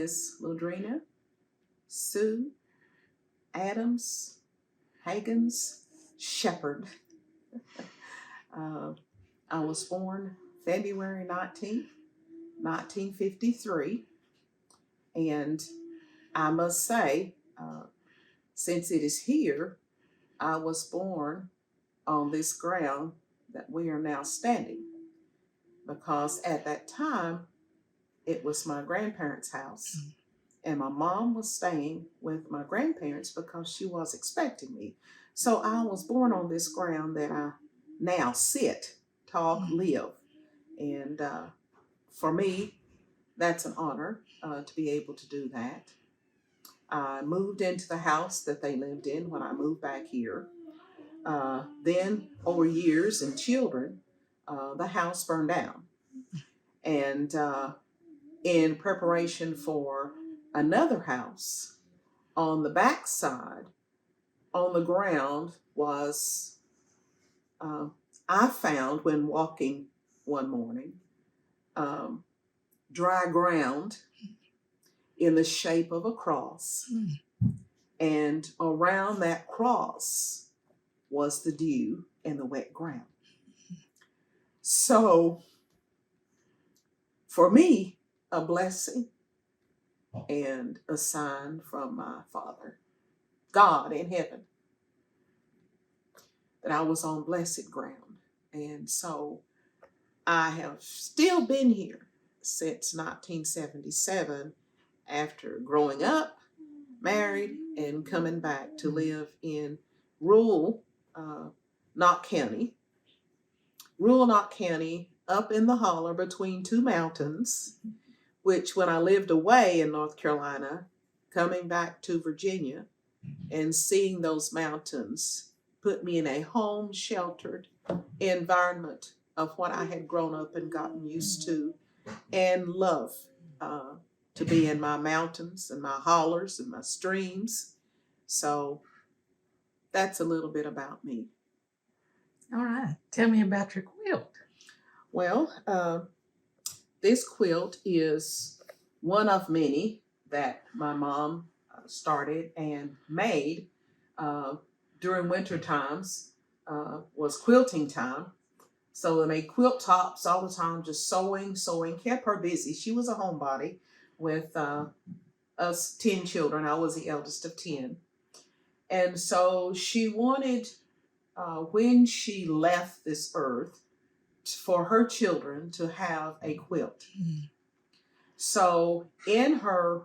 is Laudrina Sue Adams Higgins Shepherd. I was born February 19th, 1953, and I must say, since it is here, I was born on this ground that we are now standing, because at that time, it was my grandparents' house, and my mom was staying with my grandparents because she was expecting me. So I was born on this ground that I now sit, talk, live. And for me, that's an honor to be able to do that. I moved into the house that they lived in when I moved back here. Then, over years and children, the house burned down. And in preparation for another house, on the back side, on the ground was, I found when walking one morning, dry ground in the shape of a cross. And around that cross was the dew and the wet ground. So, for me, a blessing and a sign from my Father, God in heaven, that I was on blessed ground. And so I have still been here since 1977, after growing up, married, and coming back to live in rural Knott County, up in the holler between two mountains, which when I lived away in North Carolina, coming back to Virginia and seeing those mountains put me in a home sheltered environment of what I had grown up and gotten used to and love to be in my mountains and my hollers and my streams. So that's a little bit about me. All right. Tell me about your quilt. Well, this quilt is one of many that my mom started and made during winter times. Was quilting time. So they made quilt tops all the time, just sewing, kept her busy. She was a homebody with us 10 children. I was the eldest of 10. And so she wanted, when she left this earth, for her children to have a quilt. So in her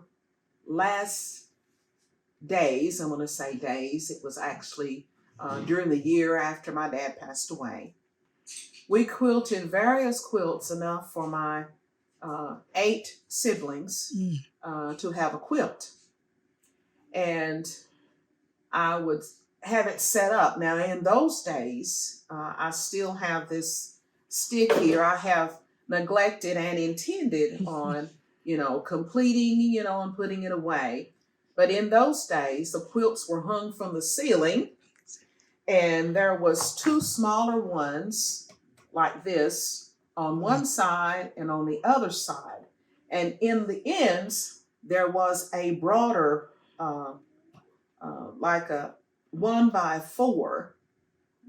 last days, I'm going to say days, it was actually during the year after my dad passed away, we quilted various quilts enough for my 8 siblings to have a quilt. And I would have it set up. Now, in those days, I still have this stick here. I have neglected and intended on, completing, and putting it away. But in those days, the quilts were hung from the ceiling, and there was 2 smaller ones like this on one side and on the other side. And in the ends, there was a broader, like a 1x4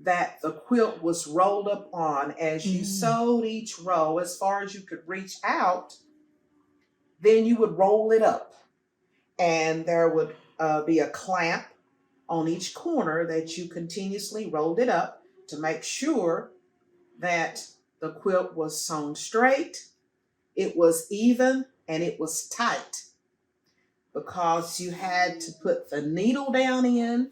that the quilt was rolled up on. As you sewed each row, as far as you could reach out, then you would roll it up. And there would be a clamp on each corner that you continuously rolled it up to make sure that the quilt was sewn straight, it was even, and it was tight, because you had to put the needle down in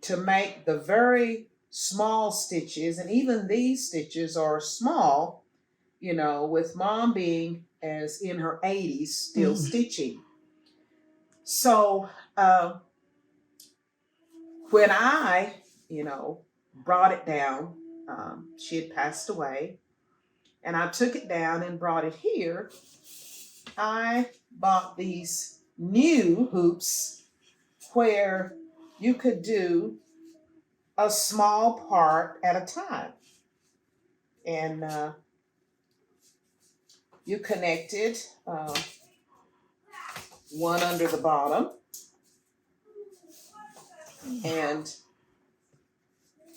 to make the very small stitches. And even these stitches are small, with Mom being as in her 80s still stitching. So when I, brought it down, she had passed away, and I took it down and brought it here. I bought these new hoops where you could do a small part at a time. And you connected one under the bottom, and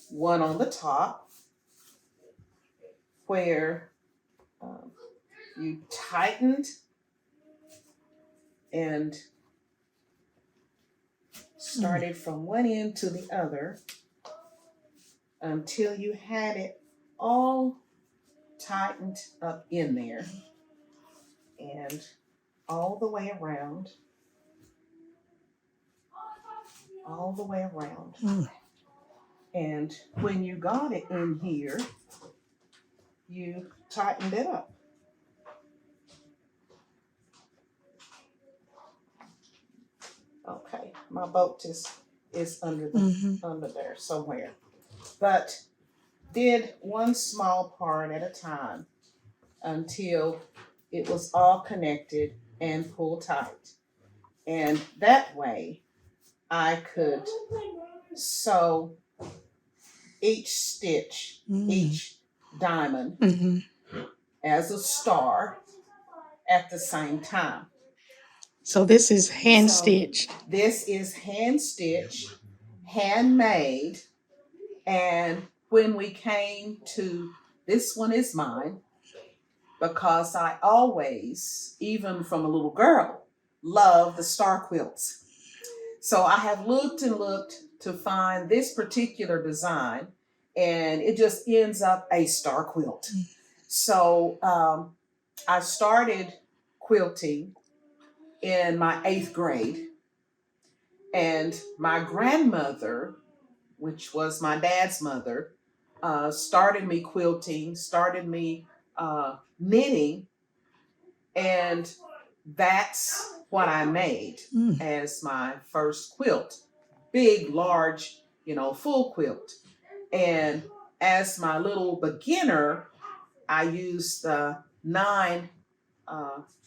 one on the top, where you tightened and started from one end to the other until you had it all tightened up in there and all the way around. All the way around. And when you got it in here, you tightened it up. Okay, my boat is under the under there somewhere. But did one small part at a time until it was all connected and pulled tight. And that way I could sew each stitch, each diamond as a star at the same time. So this is hand stitched. This is hand stitched, handmade. And when we came to, this one is mine, because I always, even from a little girl, loved the star quilts. So I have looked and looked to find this particular design, and it just ends up a star quilt. So I started quilting in my 8th grade, and my grandmother, which was my dad's mother, started me quilting, started me knitting, and that's what I made as my first quilt. Big, large, full quilt. And as my little beginner, I used the 9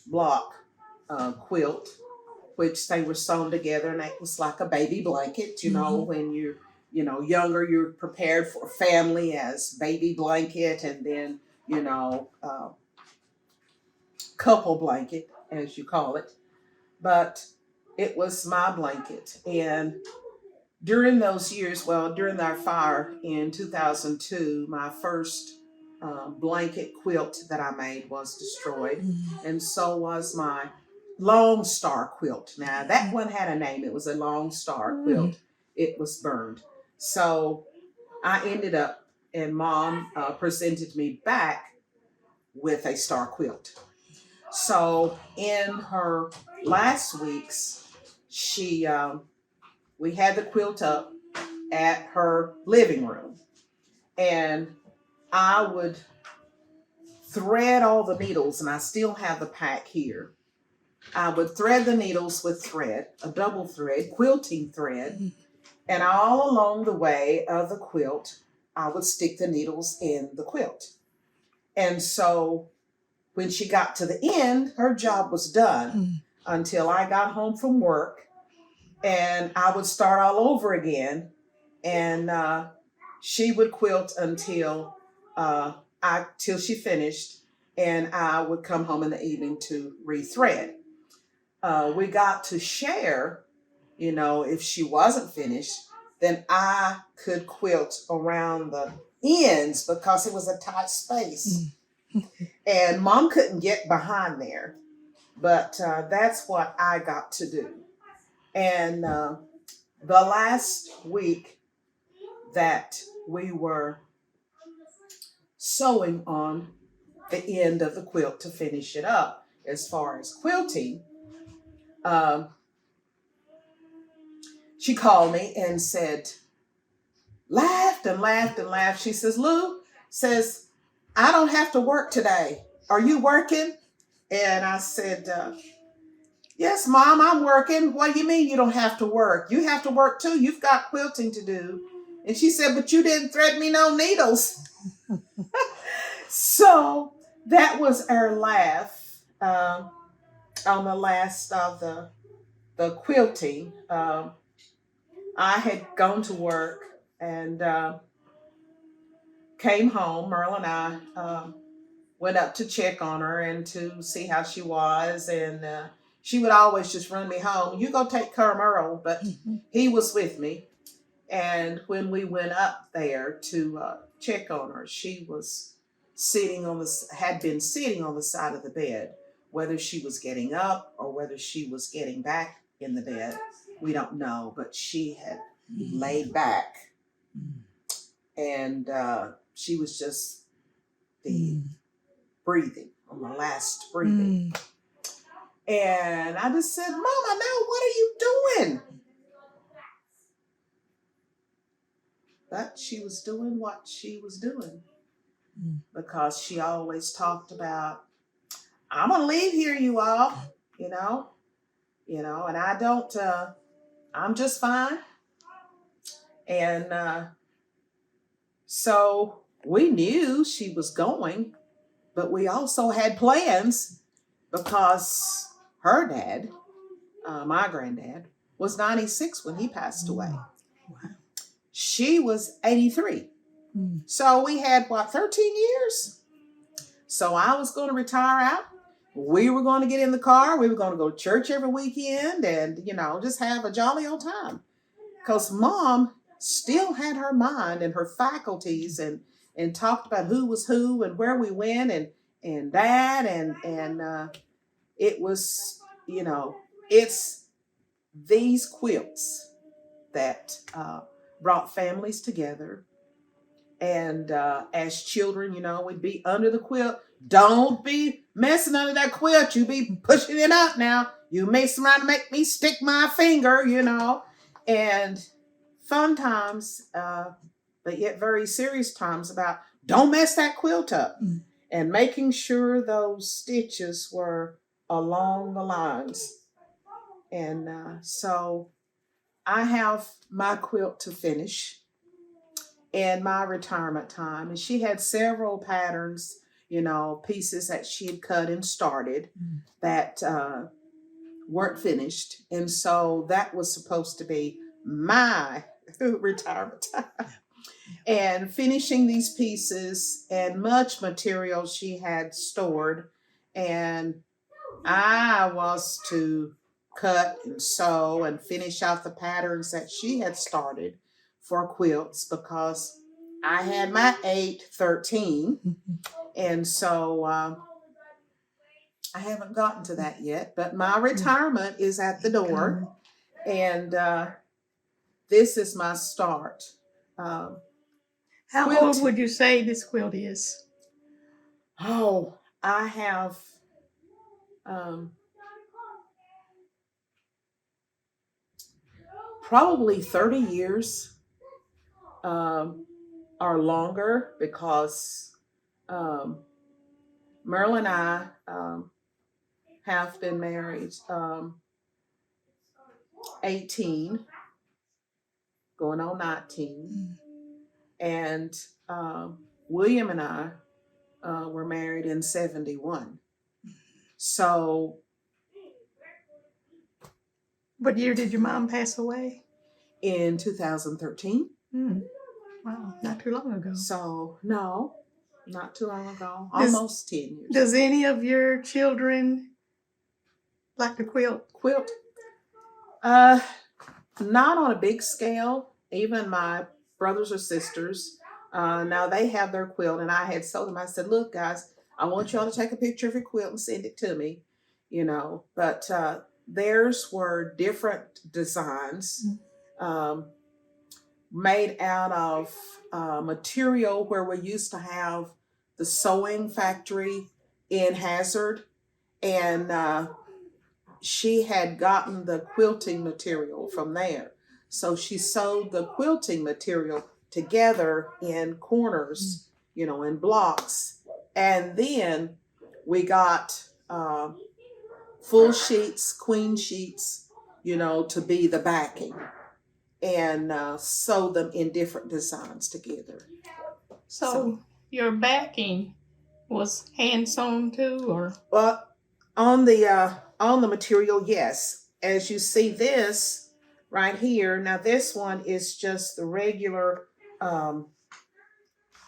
block quilt, which they were sewn together, and it was like a baby blanket. When you're younger, you're prepared for family as baby blanket, and then couple blanket, as you call it. But it was my blanket. And during those years, during our fire in 2002, my first blanket quilt that I made was destroyed. And so was my long star quilt. Now, that one had a name. It was a long star quilt. It was burned. So I ended up, and Mom presented me back with a star quilt. So in her last weeks, we had the quilt up at her living room, and I would thread all the needles, and I still have the pack here. I would thread the needles with thread, a double thread, quilting thread, and all along the way of the quilt, I would stick the needles in the quilt. And so when she got to the end, her job was done until I got home from work, and I would start all over again, and she would quilt until till she finished, and I would come home in the evening to rethread. We got to share, if she wasn't finished, then I could quilt around the ends because it was a tight space. And Mom couldn't get behind there, but that's what I got to do. And the last week that we were sewing on the end of the quilt to finish it up, as far as quilting, she called me and said, laughed and laughed and laughed. She says, Lou, I don't have to work today. Are you working? And I said, yes, Mom, I'm working. What do you mean you don't have to work? You have to work too. You've got quilting to do. And she said, but you didn't thread me no needles. So that was our laugh on the last of the quilting. I had gone to work and came home. Merle and I went up to check on her and to see how she was. And she would always just run me home. You go take care of Merle, but he was with me. And when we went up there to check on her, she was had been sitting on the side of the bed. Whether she was getting up or whether she was getting back in the bed, we don't know. But she had laid back, and she was just breathing on the last breathing. And I just said, Mama, now what are you doing? But she was doing what she was doing because she always talked about, I'm going to leave here, you all, you know, and I don't, I'm just fine. And so we knew she was going, but we also had plans because her dad, my granddad, was 96 when he passed away. Wow. She was 83. So we had, 13 years? So I was going to retire out. We were going to get in the car. We were going to go to church every weekend and, just have a jolly old time. Because Mom still had her mind and her faculties and talked about who was who and where we went and that. And it was, it's these quilts that brought families together. And as children, we'd be under the quilt. Don't be messing under that quilt. You be pushing it up now. You mess around and make me stick my finger, And fun times, but yet very serious times about don't mess that quilt up. And making sure those stitches were along the lines. And so I have my quilt to finish in my retirement time. And she had several patterns, pieces that she had cut and started that weren't finished. And so that was supposed to be my retirement time. And finishing these pieces and much material she had stored. And I was to cut and sew and finish out the patterns that she had started for quilts because I had my 8-13. And so I haven't gotten to that yet, but my retirement is at the door. And this is my start. How old would you say this quilt is? Oh, I have probably 30 years or longer because Merle and I have been married 18, going on 19. And William and I were married in 71. So. What year did your mom pass away? In 2013. Wow, not too long ago. So, no, not too long ago. Almost 10 years. Does any of your children like to quilt? Quilt? Not on a big scale. Even my brothers or sisters, now they have their quilt, and I had told them, I said, look, guys, I want y'all to take a picture of your quilt and send it to me, but theirs were different designs made out of material where we used to have the sewing factory in Hazard. And she had gotten the quilting material from there. So she sewed the quilting material together in corners, in blocks. And then we got full sheets, queen sheets, to be the backing, and sew them in different designs together. So your backing was hand sewn too, or? Well, on the material, yes. As you see this right here, now this one is just the regular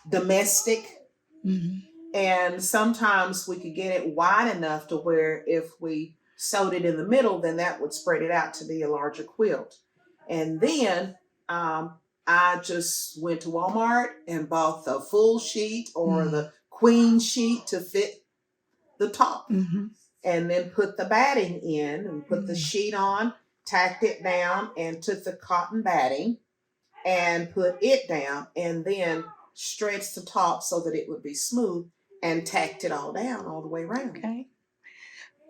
domestic. And sometimes we could get it wide enough to where if we sewed it in the middle, then that would spread it out to be a larger quilt. And then I just went to Walmart and bought the full sheet or the queen sheet to fit the top. And then put the batting in and put the sheet on, tacked it down, and took the cotton batting and put it down, and then stretched the top so that it would be smooth, and tacked it all down all the way around. Okay.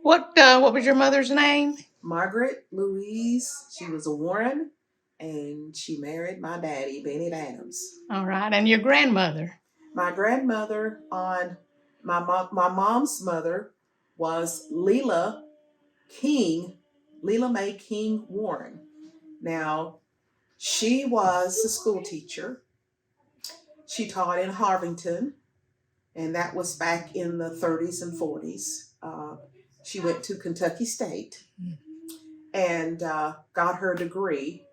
What was your mother's name? Margaret Louise. She was a Warren, and she married my daddy, Benny Adams. All right. And your grandmother? My grandmother on my mom's mother was Leela Mae King Warren. Now, she was a school teacher. She taught in Harvington, and that was back in the 30s and 40s. She went to Kentucky State and got her degree,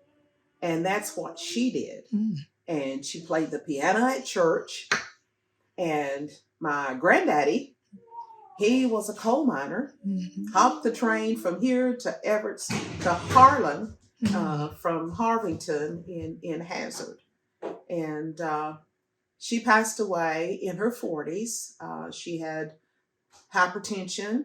and that's what she did. And she played the piano at church. And my granddaddy, he was a coal miner, hopped the train from here to Everett to Harlan, from Harvington in Hazard. And she passed away in her 40s. She had hypertension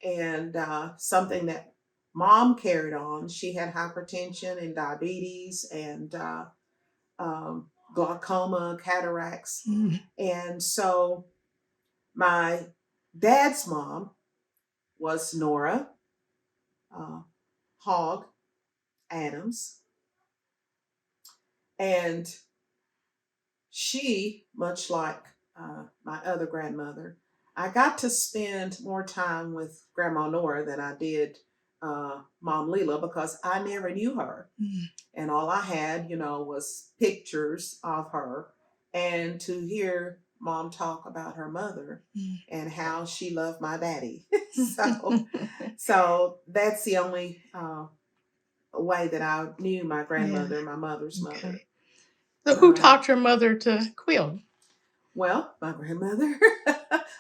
and something that Mom carried on. She had hypertension and diabetes and glaucoma, cataracts. And so my dad's mom was Nora Hogg Adams. And she, much like my other grandmother, I got to spend more time with Grandma Nora than I did Mom Leela, because I never knew her. And all I had, was pictures of her, and to hear Mom talk about her mother and how she loved my daddy. So that's the only way that I knew my grandmother, my mother's mother. So who taught your mother to quilt? Well, my grandmother,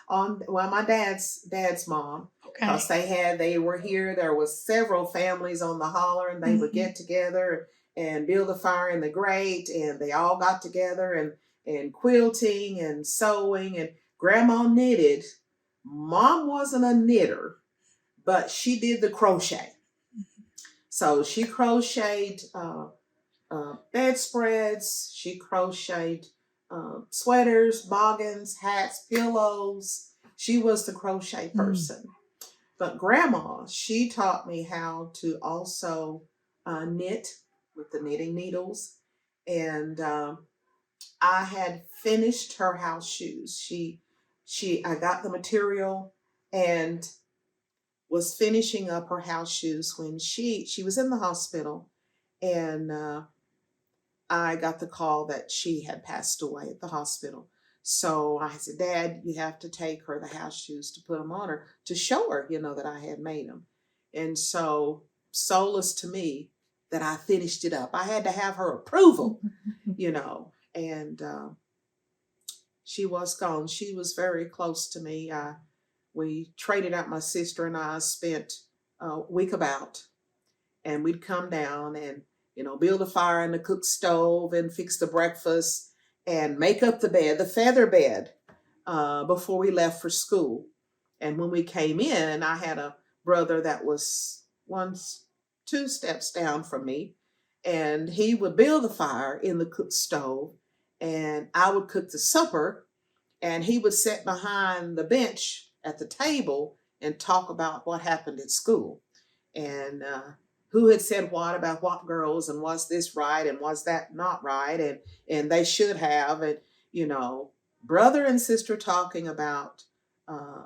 my dad's mom, because they were here. There was several families on the holler, and they would get together and build a fire in the grate, and they all got together and quilting and sewing, and Grandma knitted. Mom wasn't a knitter, but she did the crochet. So she crocheted bedspreads. She crocheted sweaters, boggins, hats, pillows. She was the crochet person. But Grandma, she taught me how to also knit with the knitting needles. And I had finished her house shoes. I got the material and was finishing up her house shoes when she was in the hospital, and I got the call that she had passed away at the hospital. So I said, Dad, you have to take her the house shoes to put them on her, to show her, that I had made them. And so, solace to me that I finished it up. I had to have her approval, and she was gone. She was very close to me. We traded out, my sister and I spent a week about, and we'd come down and build a fire in the cook stove and fix the breakfast and make up the bed, the feather bed, before we left for school. And when we came in, I had a brother that was 2 steps down from me, and he would build the fire in the cook stove, and I would cook the supper, and he would sit behind the bench at the table and talk about what happened at school, and who had said what about what girls, and was this right and was that not right, and they should have, and brother and sister talking about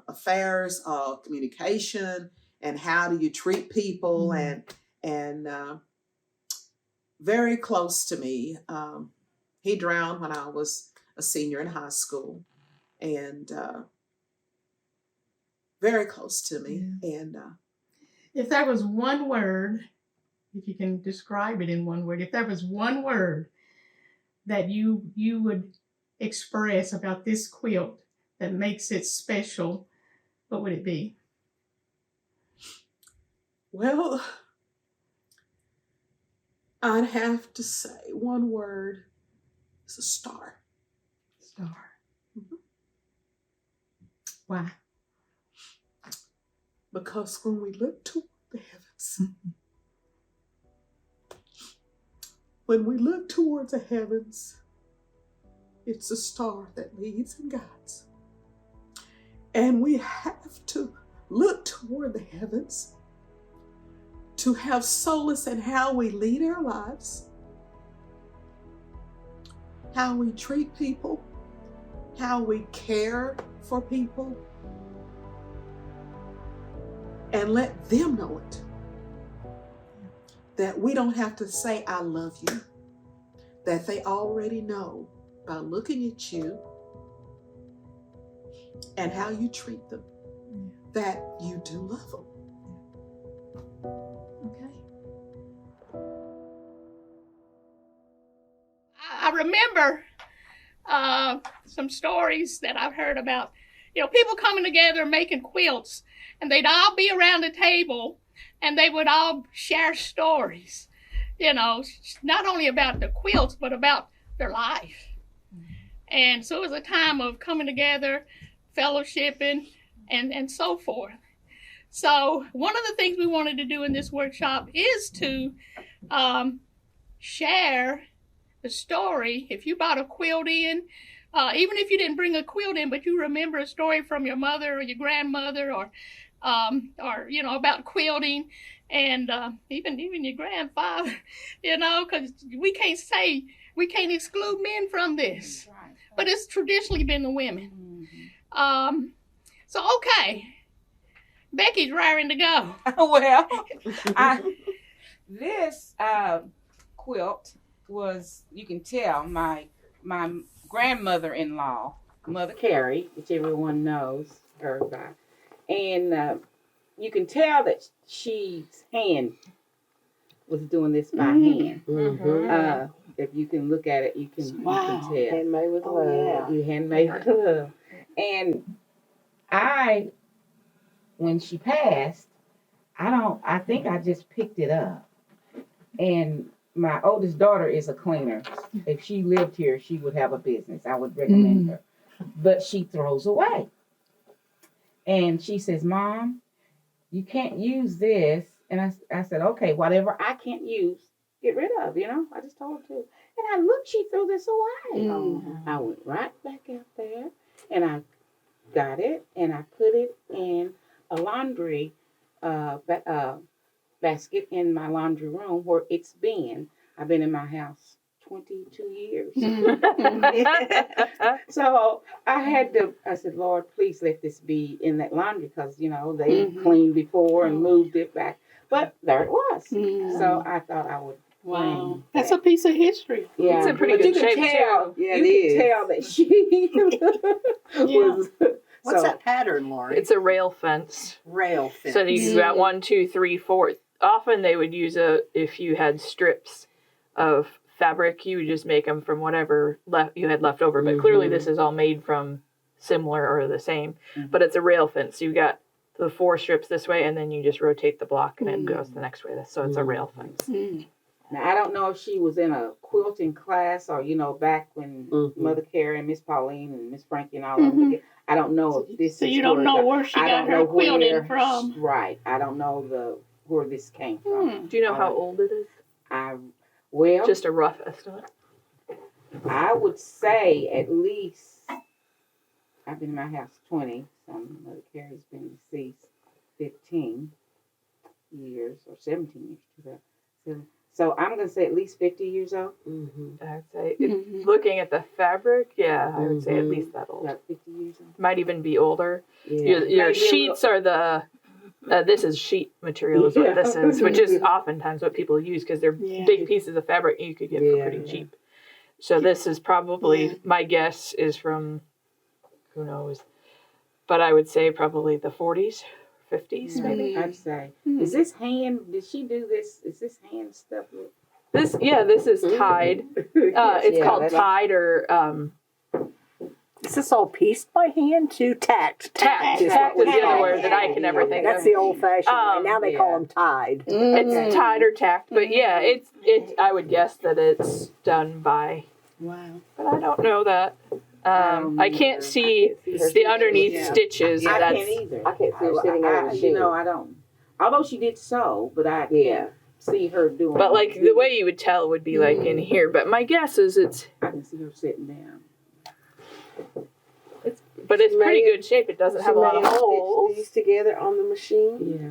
affairs of communication and how do you treat people, and very close to me. He drowned when I was a senior in high school, and very close to me. And if there was one word, if you can describe it in one word, if there was one word that you would express about this quilt that makes it special, what would it be? Well, I'd have to say one word is a star. Star. Mhm. Why? Because when we look toward the heavens, when we look towards the heavens, it's a star that leads and guides. And we have to look toward the heavens to have solace in how we lead our lives, how we treat people, how we care for people, and let them know it. That we don't have to say, I love you. That they already know by looking at you and how you treat them, that you do love them. Okay. I remember some stories that I've heard about, people coming together making quilts, and they'd all be around the table and they would all share stories, not only about the quilts, but about their life. And so it was a time of coming together, fellowshipping, and so forth. So one of the things we wanted to do in this workshop is to share the story. If you brought a quilt in, even if you didn't bring a quilt in, but you remember a story from your mother or your grandmother, or about quilting, and even your grandfather, because we can't exclude men from this, but it's traditionally been the women. So okay, Becky's raring to go. Well, this quilt was, you can tell, my grandmother-in-law, Mother Carrie, which everyone knows her by. And you can tell that she's hand was doing this by hand. If you can look at it, you can tell. Handmade with love. You handmade with love. And when she passed, I think I just picked it up. And my oldest daughter is a cleaner. If she lived here, she would have a business. I would recommend her. But she throws away. And she says, Mom, you can't use this. And I said, okay, whatever I can't use, get rid of, I just told her to. And I looked, she threw this away. I went right back out there and I got it and I put it in a laundry basket in my laundry room where it's been. I've been in my house 22 years. So I said, Lord, please let this be in that laundry, because, they cleaned before and moved it back. But there it was. So I thought I would. Wow. That's a piece of history. Yeah. It's in pretty good shape, too. Yeah, you can tell that she was. What's So, that pattern, Lori? It's a rail fence. Rail fence. So you've got 1, 2, 3, 4. Often they would use if you had strips of fabric, you would just make them from whatever you had left over. But clearly this is all made from similar or the same. But it's a rail fence. So you got the 4 strips this way, and then you just rotate the block, and it goes the next way. So it's a rail fence. Now, I don't know if she was in a quilting class or, back when Mother Carrie and Miss Pauline and Miss Frankie and all of them. I don't know if this. So you don't know where she got her quilting from. Right. I don't know where this came from. Do you know how old it is? Just a rough estimate. I would say at least, I've been in my house 20. Mother Carrie's been deceased 15 years or 17 years. So I'm going to say at least 50 years old. I'd say, looking at the fabric, I would say at least that old. About 50 years old. Might even be older. Yeah. Your sheets are the, this is sheet material is what this is, which is oftentimes what people use because they're big pieces of fabric you could get for pretty cheap. So this is probably, my guess is from, who knows, but I would say probably the 40s. 50s maybe. I'd say. Is this hand? Did she do this? Is this hand stuff? This is tied. It's called tied, or Is this all pieced by hand to tacked? Tacked is is what the we other call word it. that I can never think That's of. the old-fashioned way. Now they call yeah. them tied. It's tied or tacked, but yeah, it's. I would guess that it's done by, Wow. but I don't know that. I can't see the stitches. underneath Yeah. stitches. I That's can't either. I can't see her sitting at a machine. You know, I don't. Although she did sew, but I Yeah. can't see her doing. but like the way you would tell would be like in here. But my guess is it's I can see her sitting down. but it's She pretty may- good shape. It doesn't She have a lot may of have stitched holes. these together on the machine. Yeah.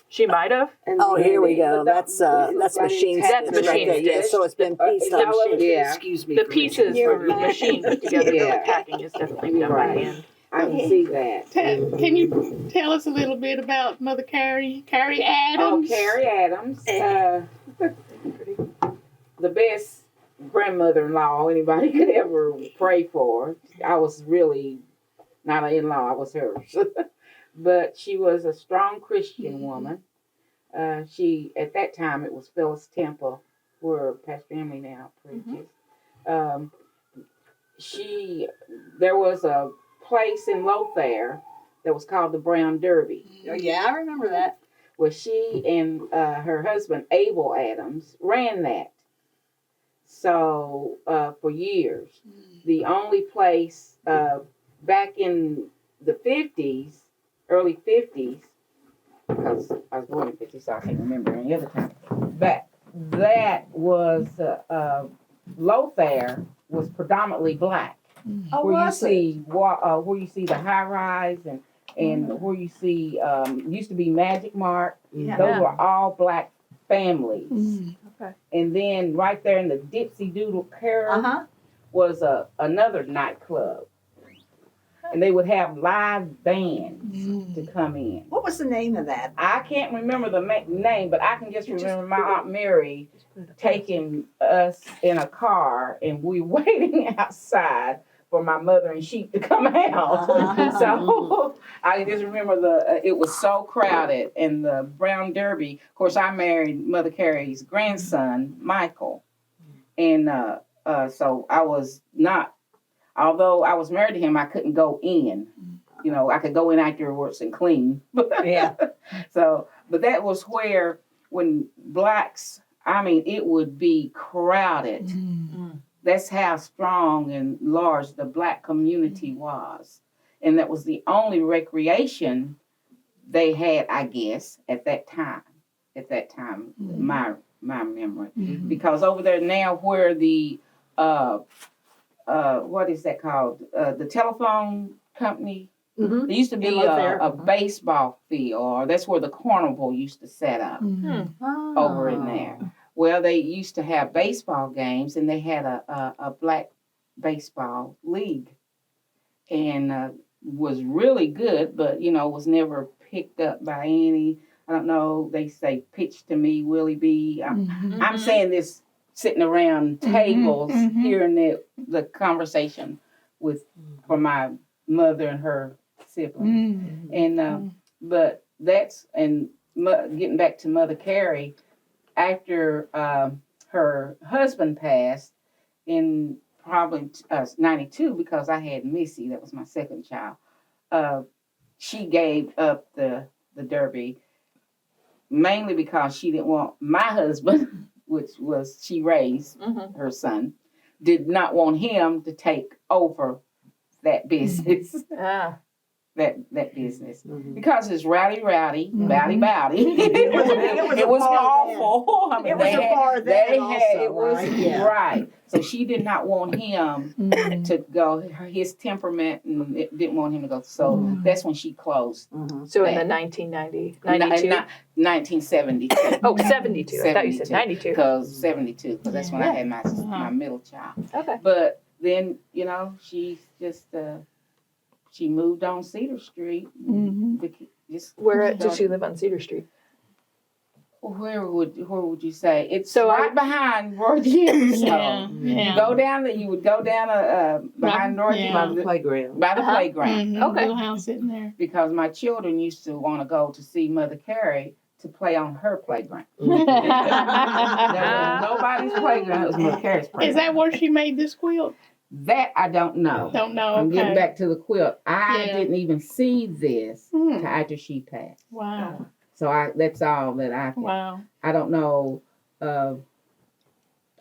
She might have. And oh, here we go. That's That's machine That's stitch machine right there. Yeah, stitch. so it's been pieced all on of it- machine. yeah. Excuse me. The for pieces You're were right. machine put together. Yeah. But the tacking is definitely done by Right. hand. I can see that. Can you tell us a little bit about Mother Carrie Oh, Adams? Carrie Adams, the best grandmother-in-law anybody could ever pray for. I was really not an in-law, I was hers. But she was a strong Christian woman. She, at that time, it was Phyllis Temple, where Pastor Emily now preaches. There was a place in Lothair that was called the Brown Derby. Oh, yeah, I remember that. Well, she and her husband, Abel Adams, ran that. So, for years. The only place back in the 50s, early 50s, because I was born in 50, so I can't remember any other time. But that was, Lothair was predominantly black. Oh, where you was it? see where you see the high rise and where you see used to be Magic Mark. Yeah. Those were all black families. Okay. And then right there in the Dipsy Doodle Curve was another nightclub. And they would have live bands to come in. What was the name of that? I can't remember the name, but I can just remember my Aunt Mary taking us in a car and we waiting outside for my mother and sheep to come out. So I just remember it was so crowded. And the Brown Derby, of course, I married Mother Carrie's grandson, Michael. And so I was not, although I was married to him, I couldn't go in. You know, I could go in afterwards and clean. Yeah. So, but that was where when blacks, I mean, it would be crowded. That's how strong and large the black community was. And that was the only recreation they had, I guess, at that time. My memory. Because over there now where the, what is that called? The telephone company. There used to be a baseball field, or that's where the carnival used to set up over in there. Well, they used to have baseball games, and they had a black baseball league, and was really good, but was never picked up by any. I don't know. They say pitch to me, Willie B. I'm saying this sitting around tables, hearing the conversation for my mother and her siblings, and but that's getting back to Mother Carrie. After her husband passed in probably 92, because I had Missy, that was my second child, she gave up the Derby, mainly because she didn't want my husband, which was she raised her son, did not want him to take over that business. That business, because it's rowdy, bowdy. It was awful. I mean, It was a bar then also, it was right? Yeah. right. So she did not want him to go. His temperament, and it didn't want him to go. So that's when she closed. So in the 1990, 92? 1972. Oh, 72. I thought you said 92. Because 72. Because that's when I had my middle child. Okay. But then she just. She moved on Cedar Street. Where did she live on Cedar Street? Where would you say? It's So right behind Roy Jim's. Yeah. Go down. You would go down behind Roy Jim's. By the playground. By the playground. Okay. Little house sitting there. Because my children used to want to go to see Mother Carrie to play on her playground. There was nobody's playground. It was Mother Carrie's playground. Is that where she made this quilt? That I don't know. Don't know. I'm getting Okay. back to the quilt. I Yeah. didn't even see this Hmm. till after she passed. Wow. So that's all that I can. Wow. I don't know.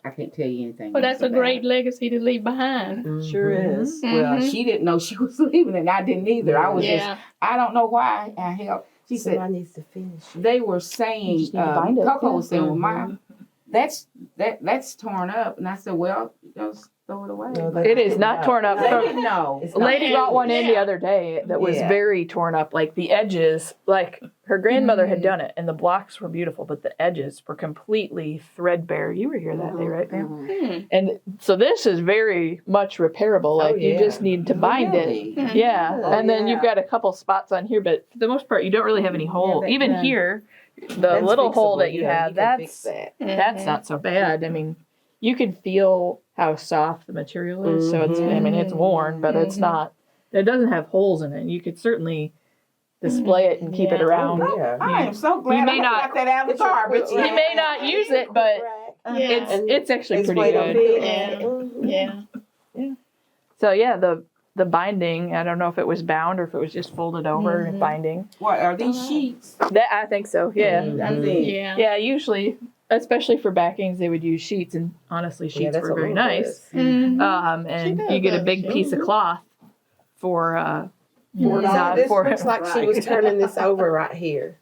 I can't tell you anything. Well, that's else a about great it. legacy to leave behind. Sure is. Well, Mhm. she didn't know she was leaving, and I didn't either. I was just. Yeah. I don't know why I helped. She said Somebody needs to finish. they were saying. You just need to bind it, Coco yeah. was saying, "Well, Mom, that's torn up," and I said, "Well, just throw it away." No, It is not torn up. They From, didn't know. It's a not. lady brought one in the Yeah. other day that was Yeah. very torn up. Like the edges, like her grandmother had Mm. done it, and the blocks were beautiful, but the edges were completely threadbare. You were here that day, right, Pam? Hmm. And so this is very much repairable. Like you yeah. just need to bind it. Really? Yeah, Oh, and then yeah. you've got a couple spots on here, but for the most part, you don't really have any hole. but Even then- here, the That's little hole fixable, that you yeah, have, can fix that's that. that's not so bad. I mean, you can feel how soft the material is. So it's, I mean, it's worn, but it's Mhm. not. It doesn't have holes in it. You could certainly display it and keep it Yeah. around. Oh, yeah. I am so glad may I not- got that out of the garbage. You may not use it, but Yeah. it's actually It's pretty way up good. there. Yeah. Mhm. Yeah. So yeah, the binding. I don't know if it was bound or if it was just folded over and Mhm. binding. What are these sheets? That I think so. Yeah. I think. Yeah. Yeah, usually, especially for backings, they would use sheets, and honestly, sheets that's were what very Mama nice. does. Mhm. And does you get a that, big she piece of does. cloth for Well, not this for looks like she was turning this over right here.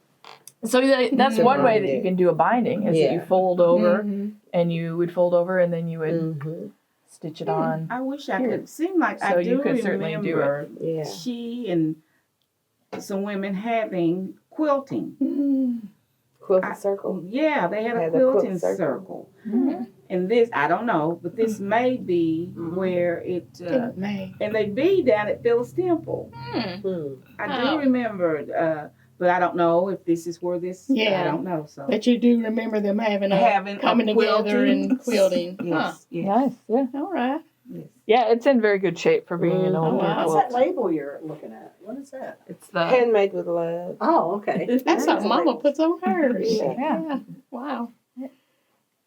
So that's To one way bind that you it. can do a binding is that you Yeah. fold over Mhm. and you would fold over and then you would Mm-hmm. stitch it on. I wish I Here. could. Seem like So I you do could certainly do remember Yeah. she and some women having quilting. Mhm. Quilted circle. Yeah, they had a Had the quilt quilting circle. circle. Mhm. And this, I don't know, but this may be where it. It may. And they be down at Phyllis Temple. Hmm. I Oh. do remember, but I don't know if this is where this. Yeah. I don't know. So But you do remember them having a coming together and quilting. Yes. Yes. Nice, yeah. Huh. All right. Yes. Yeah, it's in very good shape for being an Mhm. old wow. quilt. What's that label you're looking at? What is that? It's the Handmade with love. Oh, okay. That's There's something a Mama label. puts on hers. Yeah. Wow.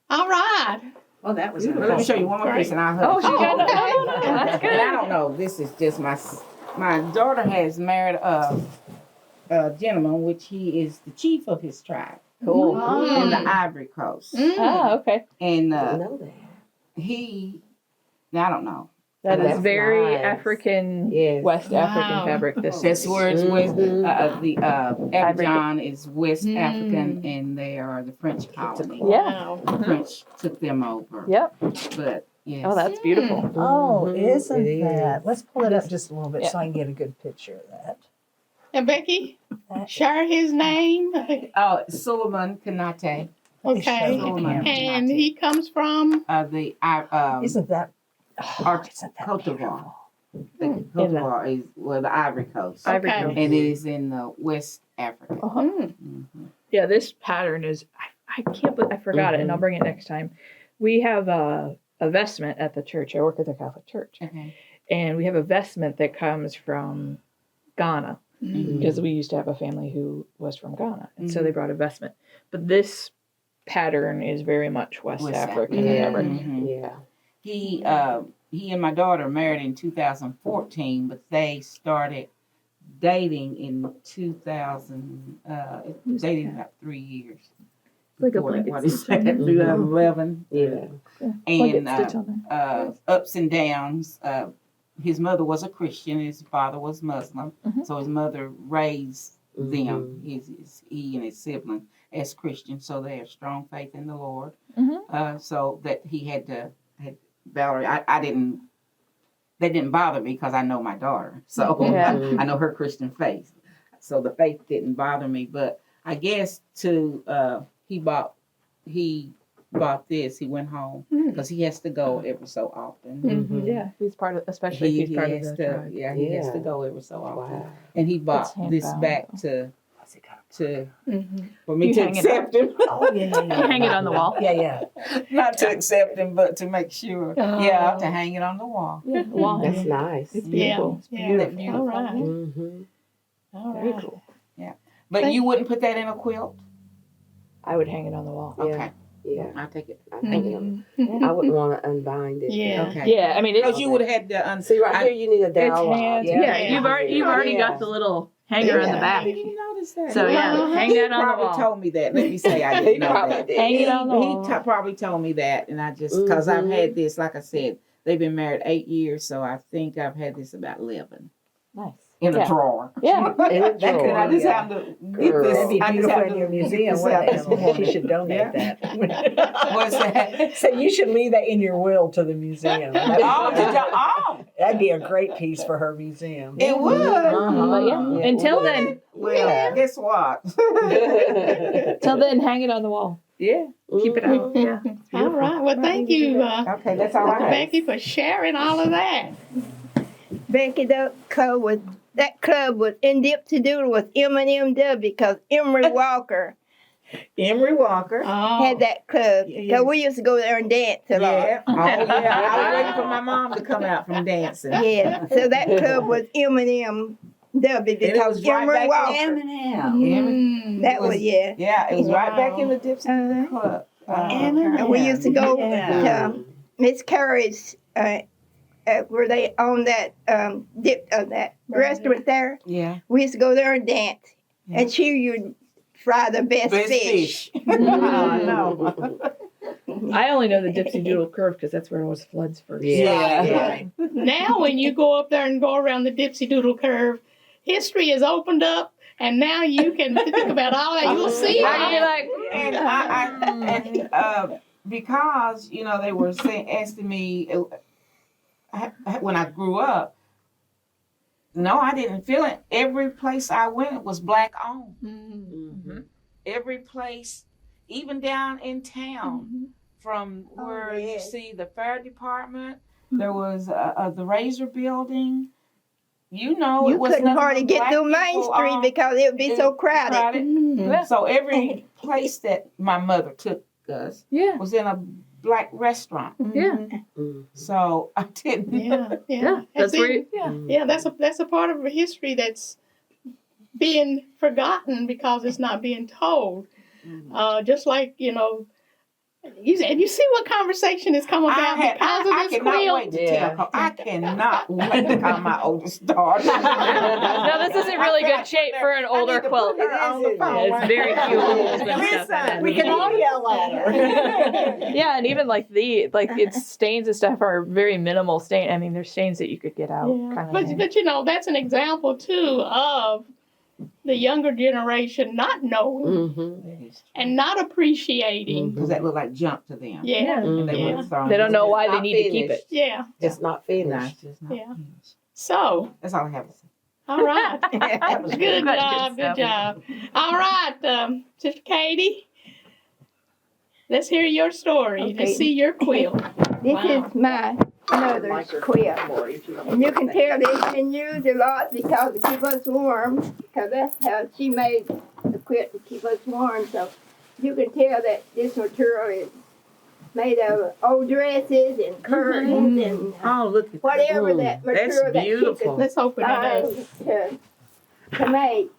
All right. Oh, that was Well, let me show you one more Great. piece, and I'll. Oh, she got okay. no, that's And I good. don't know. This is just my daughter has married a gentleman, which he is the chief of his tribe Cool. in the Ivory Coast, Ah, okay. and I know that. he. Now I don't know. That is That's very nice. African, Yes. West African Wow. fabric. This That's is. where it's West. Mhm. The Abidjan is West Mm. African, and they are the French colony. Yeah. Wow. The French took them over. Yep. But yes. Oh, that's beautiful. Oh, Mhm. isn't It that? is. Let's pull it up just a little bit Yeah. so I can get a good picture of that. And Becky, share his name. Oh, Suleiman Kanate. Okay. Suleiman And Kanate. he comes from. Isn't that? Art- Isn't that Cote d'Ivoire. beautiful? Cote d'Ivoire is the Ivory Coast, Ivory Okay. Coast. and it is in West Africa. Mm. Mhm. Yeah, this pattern is. I can't believe I forgot it, and I'll bring it next time. We have a vestment at the church. I work at the Catholic church, Okay. and we have a vestment that comes from Ghana Mm. because we used to have a family who was from Ghana, and so they brought a vestment. But this pattern is very much West West African African. fabric. Mhm. Yeah. He and my daughter married in 2014, but they started dating in 2000. Dating about 3 years. Like a before that. blanket What is stitch on that? there. 2011. Yeah. Blanket And stitch on there. ups and downs. His mother was a Christian. His father was Muslim. Mhm. So his mother raised them, Mhm. he and his sibling, as Christians. So they have strong faith in the Lord. Mhm. So that he had Valerie. I didn't. They didn't bother me because I know my daughter. So Yeah. I know her Christian faith. So the faith didn't bother me. But I guess he bought this. He went home Mm. because he has to go every so often. Mhm. Yeah, he's part of, especially if he's part of has the to, tribe. yeah, he has to Yeah. go every so often. Wow. And he bought hand this bound, back though. to Mhm. for me You to hang it accept him. Oh yeah, yeah, yeah. Hang it on the wall. Yeah, yeah. Not to accept him, but to make sure. Oh. Yeah, to hang it on the wall. Yeah, wall That's hanging. nice. It's Yeah. beautiful. It's Yeah. beautiful. All right. Mm-hmm. All Very right. cool. But Thank- you wouldn't put that in a quilt? I would hang it on the wall. Yeah. Okay. Yeah, I'll take it. I think I wouldn't want to unbind it. Yeah. Okay. Yeah, I mean, Because you would have had to See right here, you need a it's dowel. hands. Yeah. Yeah, you've already Yeah. got the little hanger on the I back. didn't notice that. So yeah, hang that on the Probably wall. told me that. Let me say I didn't know that. Hang it on the wall. He probably told me that, and I just because I've had this, like I said, they've been married 8 years, so I think I've had this about 11 Nice. in a Yeah. drawer. Yeah. And That could And I just be, have to get Girl. this. that'd be I just beautiful have in to your get museum, this wouldn't out this it? morning. She should donate Yeah. that. What's that? So you should leave that in your will to the museum. That'd be a great piece for her museum. It would. But yeah, Yeah, until it would. then, Well, guess what? till then, hang it on the wall. Yeah. Keep it out. Yeah. All right. Well, thank you, Okay, that's all I Mr. have. Becky, for sharing all of that. Becky, that club was in Dipsy Doodle with M&MW because Emery Walker Emery Walker. Oh. had that club. Yes. So we used to go there and dance a lot. Yeah. Oh, yeah. I was waiting for my mom to come out from dancing. Yeah. So that club was M&MW because was right Emery back Walker. Mm. That was, yeah. Yeah, it was right back in the Dipsy Uh-huh. Club. And we used to go Yeah. to Miss Carey's, where they own that that restaurant there. Yeah. We used to go there and dance. Yeah. And she would fry the best fish. I know. I only know the Dipsy Doodle curve because that's where it always floods first. Yeah. Now, when you go up there and go around the Dipsy Doodle curve, history is opened up, and now you can think about all that. You'll see I can be that. like, And because they were asking me when I grew up. No, I didn't feel it. Every place I went was Black owned. Mm. Every place, even down in town, from where yeah. you see the fire department, there was the Razor Building. It You was couldn't nothing hardly but get black through Main people, Street because it would be so crowded. Mm. So every place that my mother took us yeah, was in a Black restaurant. yeah, So I didn't. Yeah, yeah. yeah. And That's see, where. Yeah. yeah, that's a part of history that's being forgotten because it's not being told. Just like you see what conversation has come about because of I this cannot quilt. wait to tell. I cannot wait to call my oldest daughter. No, this is in really good shape for an older quilt. On the phone. Yeah, it's very cute. Listen, We can all yell at her. Yeah, and even like its stains and stuff are very minimal stain. I mean, there's stains that you could get out. Yeah. Kind of But that's an example too of the younger generation not knowing and not appreciating. Because that looked like junk to them. Yeah, And they yeah, would've thrown They it. don't know why they Not need to keep it. finished. yeah. It's not No, finished. it's just not Yeah. finished. So, That's all I have to say. all right. That was Good Good job, good stuff. job. All right, Sister Katie, let's hear your story. Okay. Let's see your quilt. This Wow. is my mother's quilt. And you can tell it's been used a lot because to keep us warm, because that's how she made the quilt to keep us warm. So you can tell that this material is made of old dresses and curtains and Oh, look at whatever that. that material that she beautiful. could Let's open it up. find to make.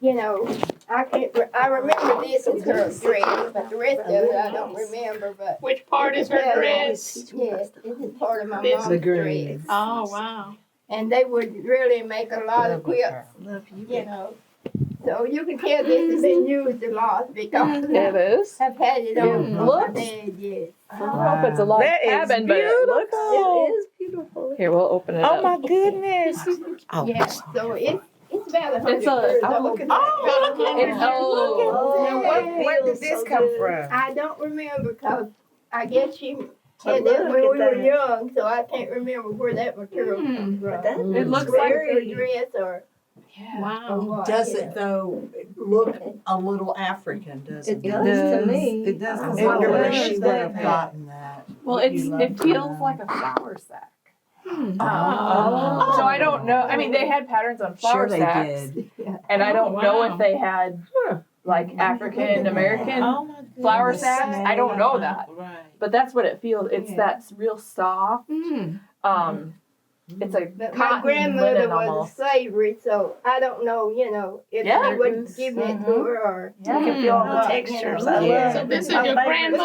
I remember this is her dress, but the rest of it I don't remember. But Which part is her dress? yes, this is part of my This- mom's The dress. green. Oh, wow. And they would really make a lot of quilts, So you can tell this has been used a lot because It is. I've had it on my Looks- bed, yes. I don't know if it's a log That is cabin, but it looks. It is beautiful. Here, we'll open it Oh up. my goodness. Oh, Yeah, so it's about 100 It's a- years Oh, old. look at About that. 100 It's- years oh. old. Now, where did this come from? I don't remember because I guess she Oh, had that when we look at were that. young, so I can't remember where that material comes from. It looks Whether like it's her dress or Wow. what. Does yeah. it though look a little African, doesn't it? does to me. It does. I It wonder where does. she would have gotten that. Well, Would you love it to feels know? like a flour sack. Oh. So I don't know. I mean, they had patterns on flour Sure they sacks, did. and I don't know wow. if they had like African American Oh my goodness. flour sacks. I don't know that, Right. but that's what it feels. It's Yeah. that real soft. Mm. it's a But my cotton grandmother linen was almost. a slavery, so I don't know, if Yeah. she would give it to her or. Yeah. You can feel all the what, textures. you know. I Yeah. love So it. this is My your favorites are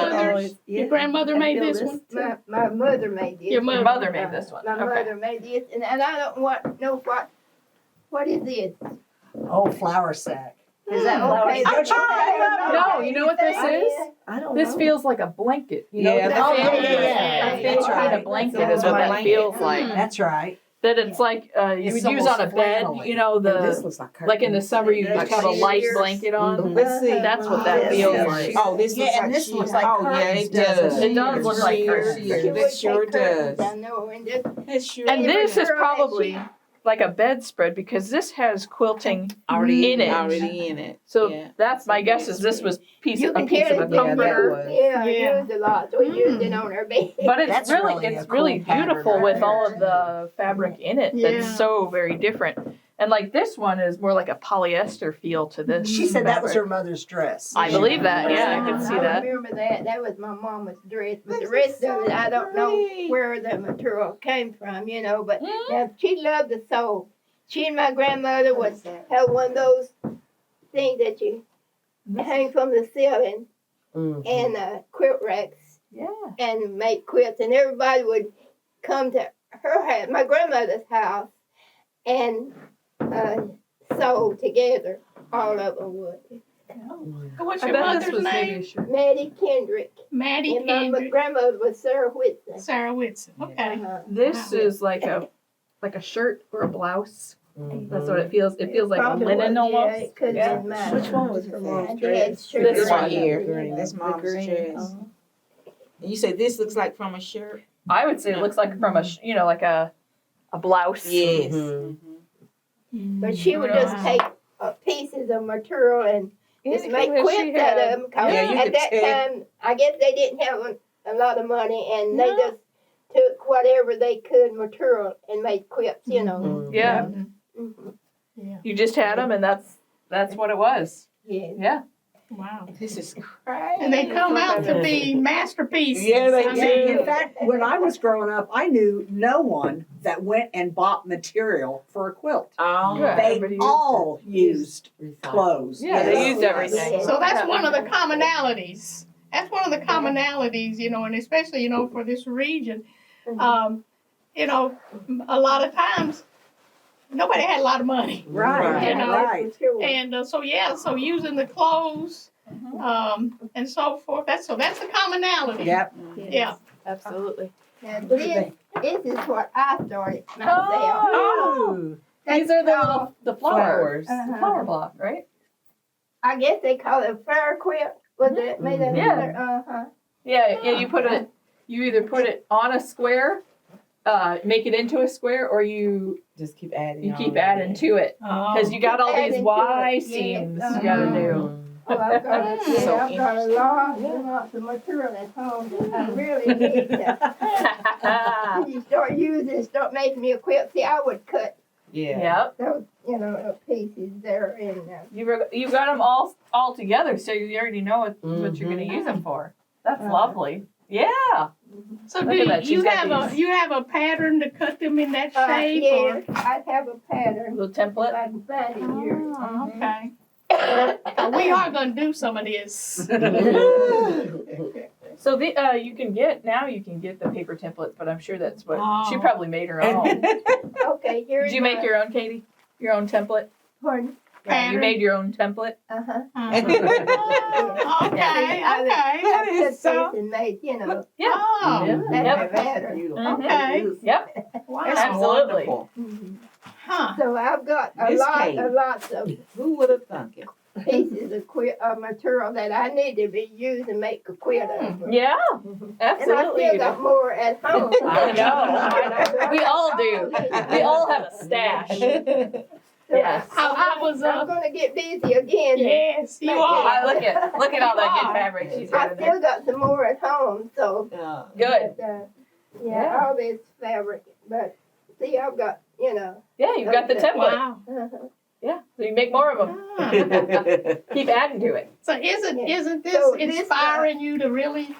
grandmother's? always- Your grandmother I made feel this one? My mother made this. Your Your mother. mother made this one. My Okay. mother made this, and I don't know what is this? Oh, flour sack. Is that flower? Okay, Don't you- No, you know what this is? I don't This know. feels like a blanket. You know Yeah, what that's- this yeah, is? yeah, yeah. A thin That's kind right. of blanket That's is what my that blanket. feels like. That's right. That it's like you It's would use on a almost bed. flannel-y. You know This the looks like like in the summer you Like just have a light shears. blanket on. Let's see. That's what that Yes. feels Yes. like. Oh, this Yeah, looks and like this shears. looks like Oh, yeah, curtains, it does. doesn't It does look like curtains. She It would sure take curtains, does. I know, and just It sure And Even this is her that probably she- like a bedspread because this has quilting already in it. Already in it. So Yeah. that's my guess is this was you a can piece tell of a it didn't comforter. use- Yeah, Yeah. used a lot. So we used it on her bed. But it's That's really really it's a really cool pattern beautiful right with there. all of the fabric in it. Yeah. That's so very different. And like this one is more like a polyester feel to this. She said that was fabric. her mother's dress. I believe that. Yeah, I can see I that. remember that. That was my mama's dress. But the rest of it, I don't know where the material came from, But now, she loved to sew. She and my grandmother would have one of those things that you hang from the ceiling and quilt racks Yeah. and make quilts. And everybody would come to her house, my grandmother's house, and sew together. All of them would. What's I your bet this mother's was maybe name? a shirt. Maddie Kendrick. Maddie And my Kendrick. grandmother was Sarah Whitson. Sarah Whitson. Okay. Uh-huh. This is like a shirt or a blouse. That's what it feels. It feels like a Probably linen was, almost. Yeah, it could Yeah. have been mine. Which one was her mom's And they had dress? shirts This one on here. them, Green. That's mom's green. dress. And you said this looks like from a shirt? I would say it looks like from a like a blouse. Yes. But she would just Wow. take pieces of material and just make quilts out of them. Cause Yeah, you at could that tell. time, I guess they didn't have a lot of money, and they No. just took whatever they could material and made quilts. Yeah. Mhm. Yeah. You just had them, and that's what it was. Yeah. Yeah. Wow. This is crazy. And they come out to be masterpieces. Yeah, they I do. mean, In fact, when I was growing up, I knew no one that went and bought material for a quilt. Oh, Good. They Everybody used all used clothes. Yeah, they Yes. used everything. Yeah. So that's one of the commonalities. That's one of the commonalities, and especially, for this region. A lot of times, nobody had a lot of money. Right, You know, right. And so using the clothes, and so forth. That's a commonality. Yep. Yeah. Absolutely. Now this is what I started myself. Oh, these are the flowers. Uh-huh. The flower block, right? I guess they call it a flower quilt. Was it made of Yeah. Uh-huh. Yeah. You either put it on a square, make it into a square, or you just keep adding. keep adding to it because you got all Add these into Y it, seams yes. you got to do. Oh, I've got So I've got a lot and lots of material at home that I really need to. When you start making me a quilt. See, I would cut Yeah. Yep. those pieces there in You got them all together, so you already know what you're going to use them for. That's lovely. Yeah. So Look do at that, she's you got have these. you have a pattern to cut them in that shape? Or? Yes, I have a pattern. Little If template. I can find it here. Oh, okay. We are going to do some of this. So you can get the paper templates, but I'm sure that's what she Oh. probably made her own. Okay, here's Did you make your own, Katie? Your own template? Pardon? Yeah, you Pattern? made your own template. Uh-huh. Okay. I Okay. took this and made, Yeah. Oh, Yeah. that's Yep. my pattern. Mhm. okay. Yep. Wow. That's Absolutely. wonderful. Huh. So I've got Miss Kate. lots of Who would have thunk it? pieces of material that I need to be used to make a quilt of. Yeah. And I Absolutely. still got more at home. I know. We all do. We all have a stash. So Yes. I was I'm gonna get busy again. Yes, you are. Look at all that good fabric she's got I in there. still got some more at home, so. Good. But, Yeah. all this fabric, but see, I've got, Yeah, you've got the template. Wow. Yeah, so you make more of them. Ah. Keep adding to it. So isn't this So this, inspiring you to really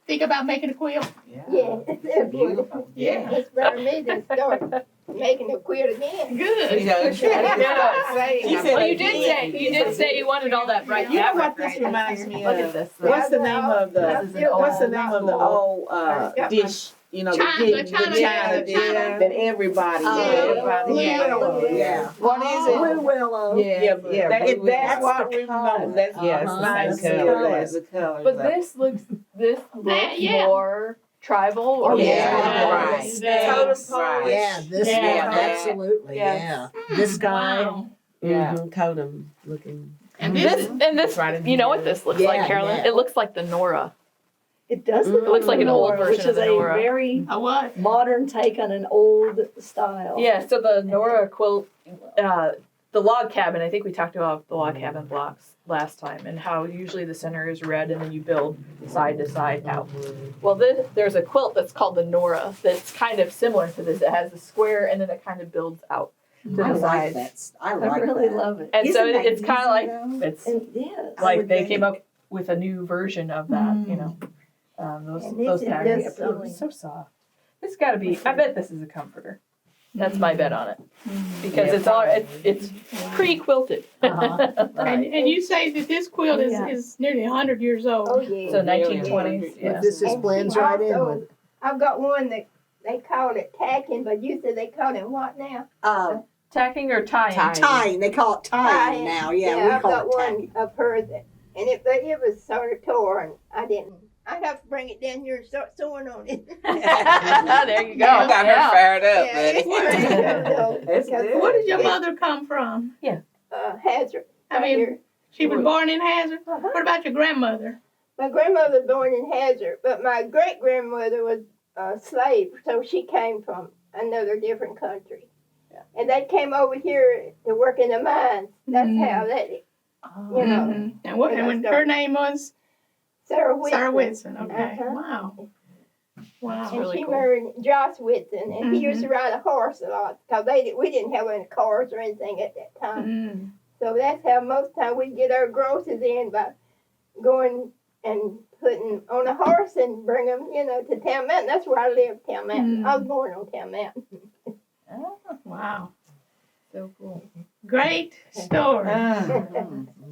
think about making a quilt? yeah, it's Beautiful. Yeah. It's for me to start making a quilt again. Good. Yeah. She said Well, you did say you wanted all that bright You know what fabric, this right? reminds me Look at of? this. What's the name of the old dish? You know, China, the China, China dish China. that everybody. Blue willow. Yeah. What is it? Blue willow. Yeah, blue that's willow. what we know. That's Yes, nice the color. colors. The colors. But this looks Yeah. more tribal or Yeah, more- right. Totem Right. Yeah, this Yeah. one, absolutely, Yes. yeah. This guy. Wow. Yeah. Totem looking. And This, Right in you know here. what this looks Yeah, like, Carolyn? yeah. It looks like the Nora. It does It look looks like an old Nora, version which of is the a Nora. very A what? modern take on an old style. Yeah, so the Nora quilt, the log cabin, I think we talked about the log cabin blocks last time and how usually the center is red and then you build side to side out. Well, there's a quilt that's called the Nora that's kind of similar to this. It has a square and then it kind of builds out to I the like sides. that. I I like really that. love it. And so Isn't that it's kind of easy, like, though? it's And yes. I like would they think. came up with a new version of that, you know. Those And this those is patterns. just appealing. So soft. It's got to be. I bet this is a comforter. That's my bet on it because it's pre-quilted. And you say that this quilt Yeah. is nearly 100 years old. Oh, yeah. So 1920s. Yeah. This just And blends she right in also- with. I've got one that they call it tacking, but you said they call it what now? Tacking or tying? Tying. They call it tying now. Yeah, we I've call got it one tacking. of hers, but it was sort of tore, and I didn't. I'd have to bring it down here and start sewing on it. There you go. You got her fired up, Yeah, it's buddy. pretty good, though, It's because good. Where did your mother come from? Hazard. I mean, here. she was born in Hazard. Uh-huh. What about your grandmother? My grandmother was born in Hazard, but my great grandmother was a slave, so she came from another different country. Yeah. And they came over here to work in the mines. That's how that, you know, Mhm. And what? And when her name was Sarah Whitson. Sarah Whitson. Okay. Uh-huh. Wow. Wow. And really she cool. married Josh Whitson, and he used Mm-hmm. to ride a horse a lot because we didn't have any cars or anything at that time. Mm. So that's how most time we get our groceries in, by going and putting on a horse and bring them, to Town Mountain. That's where I live, Town Mountain. I was born on Town Mountain. Oh, wow. So cool. Great story.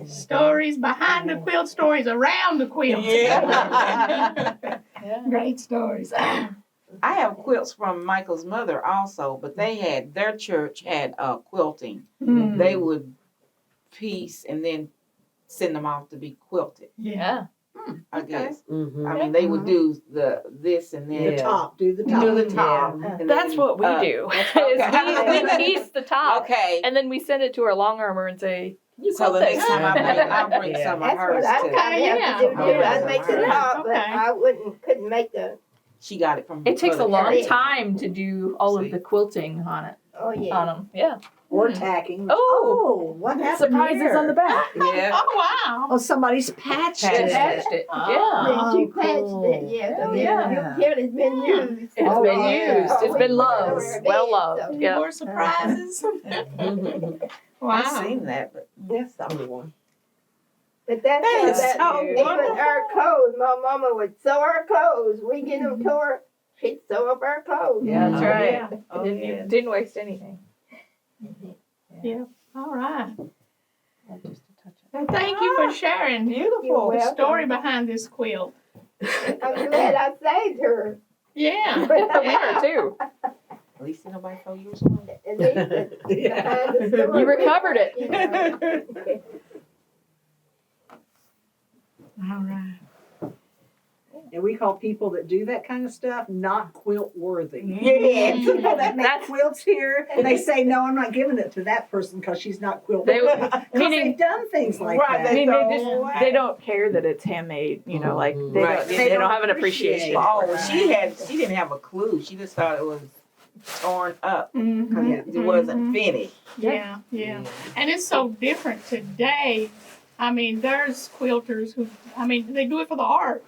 Stories behind the quilt, stories around the quilt. Yeah. Great stories. I have quilts from Michael's mother also, but their church had quilting. Mm. They would piece and then send them off to be quilted. Yeah. I guess. Mm-hmm. I mean, they would do this and then The top. Do the top. do the top. Yeah. and That's then, what we do. Is we piece the top Okay. and then we send it to our long armor and say, "You So quilt the this." next time I'll bring Yeah. some of That's hers what I too. kind of have to do too. Yeah. I'd make the Yeah. top, but Okay. I couldn't make the. She got it from. It takes a Brother long Harry. time to do all of See. the quilting on it. Oh yeah. On them. Yeah. Or tacking. Oh. What happened Surprises here? on the back. Yeah. Oh, wow. Oh, somebody's patched Patched it. Patched it. Yeah. Oh, She patched cool. it, yeah. So Yeah. you can tell it's been used. It's Oh, been yeah. used. It's been loved. Oh, Well yeah. loved. Any Yeah. more surprises? I've Wow. seen that, but That's the only one. But that's That how is that, so even wonderful. our clothes, my mama would sew our clothes. We get them tore, she'd sew up our clothes. Yeah, that's Oh, right. yeah. oh, yeah. Didn't waste anything. All right. Just a touch. Well, thank you for sharing You're the welcome. story behind this quilt. I'm glad I saved her. Yeah. We are too. At least nobody 4 years old. At least behind the story. You recovered it. You know. All right. And we call people that do that kind of stuff not quilt worthy. Yeah. People that make That's- quilts here, and they say, no, I'm not giving it to that person because she's not quilt They- worthy. Because meaning- they've done things like Right, that. I mean, throw they don't care that it's handmade, you know, like they, Right. don't, they don't have an appreciation. Oh, she didn't have a clue. She just thought it was torn up because Mhm. it wasn't finished. Yeah, yeah. And it's so different today. I mean, there's quilters who, they do it for the art.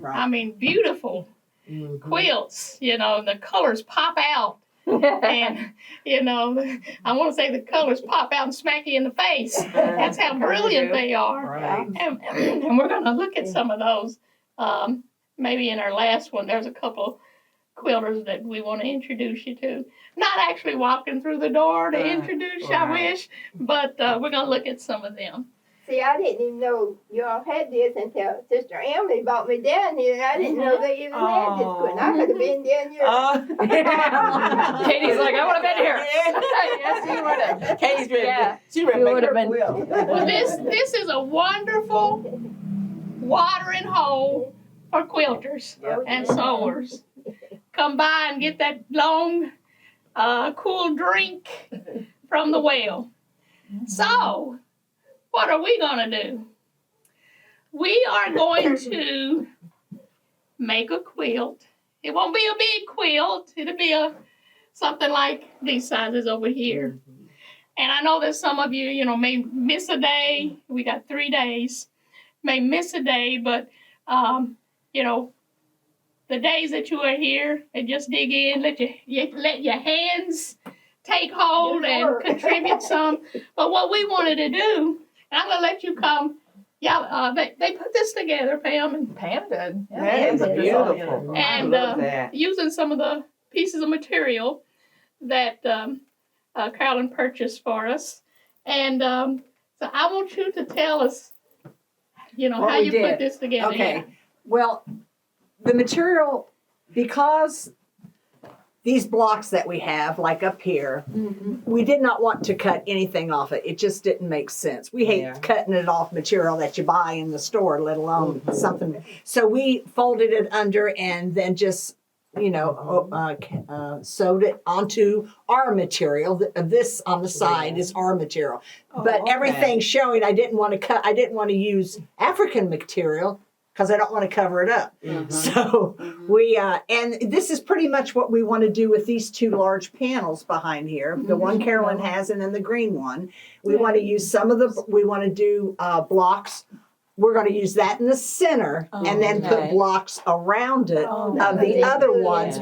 Right. Beautiful quilts, the colors pop out. And, I want to say the colors pop out and smack you in the face. That's how brilliant they are. Right. And we're going to look at some of those. Maybe in our last one, there's a couple quilters that we want to introduce you to. Not actually walking through the door to introduce you, I wish, but we're going to look at some of them. See, I didn't even know y'all had this until Sister Emily brought me down here. I didn't know they even had this quilt. I could have been down here. Katie's like, I would have been here. Yes, she would have. Katie's ready. Yeah. She ready to make her been. quilt. Well, this is a wonderful watering hole for quilters and sewers. Come by and get that long, cool drink from the well. So, what are we going to do? We are going to make a quilt. It won't be a big quilt. It'll be something like these sizes over here. And I know that some of you, may miss a day. We got 3 days. May miss a day, but, the days that you are here, and just dig in, let your hands take hold and contribute some. But what we wanted to do, and I'm going to let you come. Yeah, they put this together, Pam. And Pam did. That is beautiful. And I love that. using some of the pieces of material that Carolyn purchased for us. And so I want you to tell us, What how we you did. put this together. Okay. Well, the material, because these blocks that we have, like up here, we did not want to cut anything off it. It just didn't make sense. We hate cutting it off material that you buy in the store, let alone something. So we folded it under and then just, sewed it onto our material. This on the side is our material. But everything showing, I didn't want to use African material because I don't want to cover it up. So we, and this is pretty much what we want to do with these 2 large panels behind here. The one Carolyn has and then the green one. We want to use we want to do blocks. We're going to use that in the center and then put blocks around it of the other ones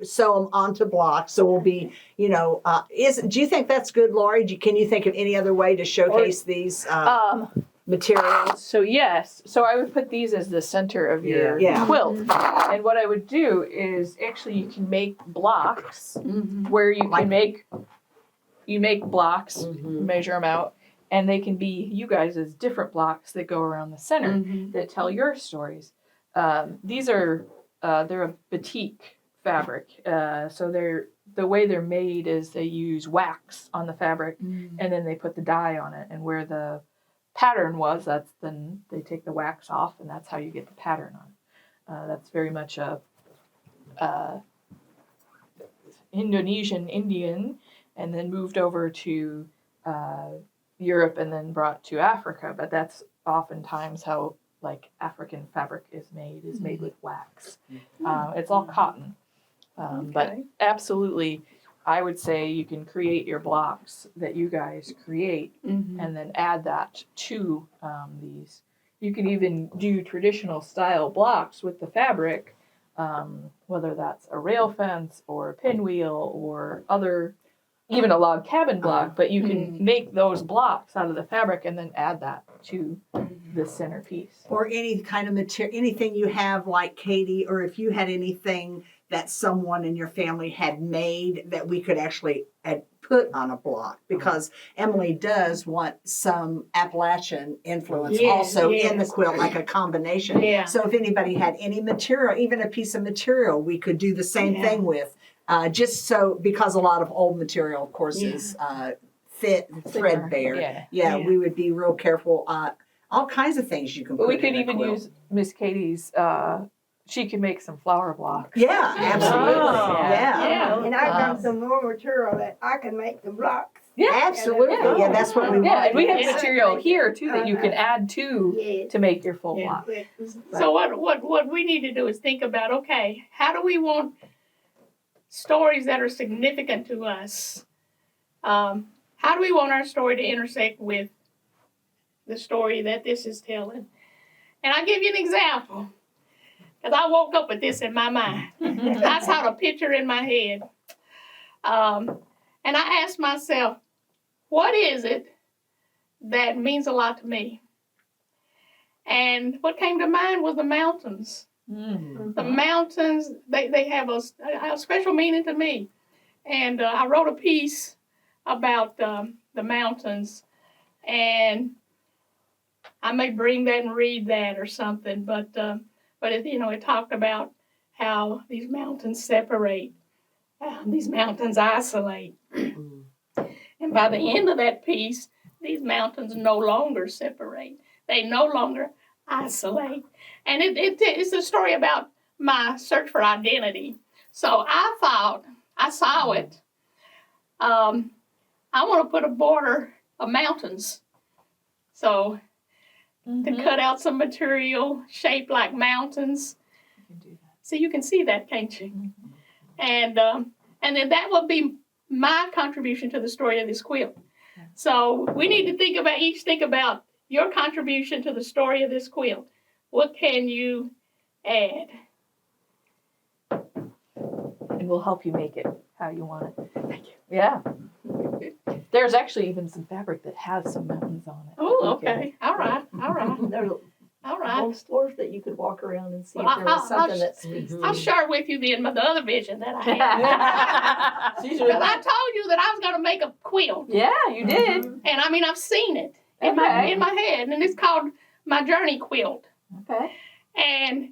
sew them onto blocks. So we'll be, do you think that's good, Lori? Can you think of any other way to showcase these materials? So yes, so I would put these as the center of your quilt. And what I would do is actually you can make blocks where you can make blocks, measure them out, and they can be you guys as different blocks that go around the center that tell your stories. These are they're a batik fabric, so the way they're made is they use wax on the fabric and then they put the dye on it, and where the pattern was, then they take the wax off, and that's how you get the pattern on. That's very much a Indian, and then moved over to Europe and then brought to Africa. But that's oftentimes how African fabric is made with wax. It's all cotton, but absolutely. I would say you can create your blocks that you guys create and then add that to these. You can even do traditional style blocks with the fabric, whether that's a rail fence or a pinwheel or even a log cabin block, but you can make those blocks out of the fabric and then add that to the centerpiece. Or any kind of material, anything you have like Katie, or if you had anything that someone in your family had made that we could actually put on a block, because Emily does want some Appalachian influence in the quilt, like a combination. So if anybody had any material, even a piece of material, we could do the same thing with, just so, because a lot of old material, of course, is threadbare. We would be real careful. All kinds of things you can put we could in a even quilt. use Miss Katie's she can make some flower blocks. Yeah, absolutely. And I got some more material that I can make some blocks. Absolutely. Yeah, that's what we want. And we have material here too that you can add to make your full block. So what we need to do is think about, okay, how do we want stories that are significant to us? How do we want our story to intersect with the story that this is telling? And I'll give you an example. Because I woke up with this in my mind. I saw the picture in my head. And I asked myself, what is it that means a lot to me? And what came to mind was the mountains The mountains, they have a special meaning to me. And I wrote a piece about the mountains, and I may bring that and read that or something. But it, it talked about how these mountains separate, these mountains isolate. And by the end of that piece, these mountains no longer separate. They no longer isolate. And it's a story about my search for identity. So I thought, I saw it. I want to put a border of mountains. So to cut out some material shaped like mountains. So you can see that, can't you? And then that will be my contribution to the story of this quilt. So we need to think about your contribution to the story of this quilt. What can you add? And we'll help you make it how you want it. Thank you. Yeah. There's actually even some fabric that has some mountains on it. Oh, okay. All right. There's All right. old stores that you could walk around and see Well, if there was something that speaks to I'll you. share with you the other vision that I had. Because I told you that I was going to make a quilt. Yeah, you did. And I mean, I've seen it in my head. And it's called my Journey Quilt. Okay. And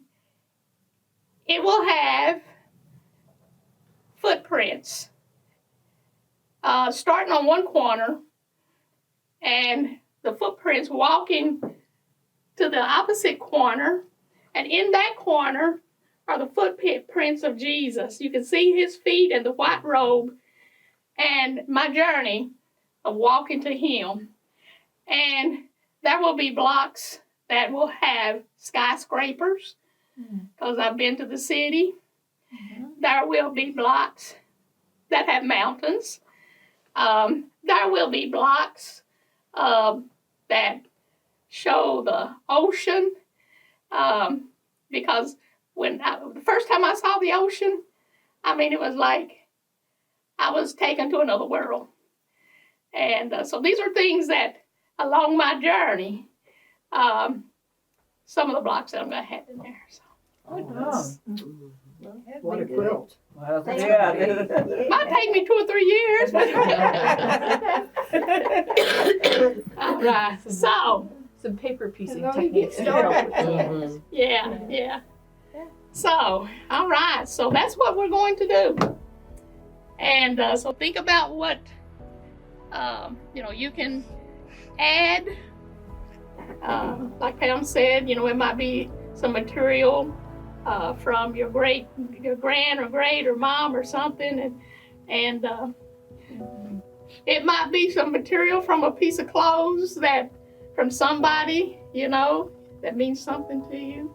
it will have footprints starting on one corner, and the footprints walking to the opposite corner, and in that corner are the footprints of Jesus. You can see his feet and the white robe, and my journey of walking to him. And there will be blocks that will have skyscrapers, because I've been to the city. There will be blocks that have mountains. There will be blocks that show the ocean, because the first time I saw the ocean, I mean, it was like I was taken to another world. And so these are things that along my journey, some of the blocks that I'm going to have in there. So. What a quilt. Well, It might take me 2 or 3 years. All right. So, Some paper piecing As long as you get techniques. started. yeah. So, all right. So that's what we're going to do. And so think about what, you can add. Like Pam said, it might be some material from your grand or great or mom or something, and it might be some material from a piece of clothes from somebody, that means something to you.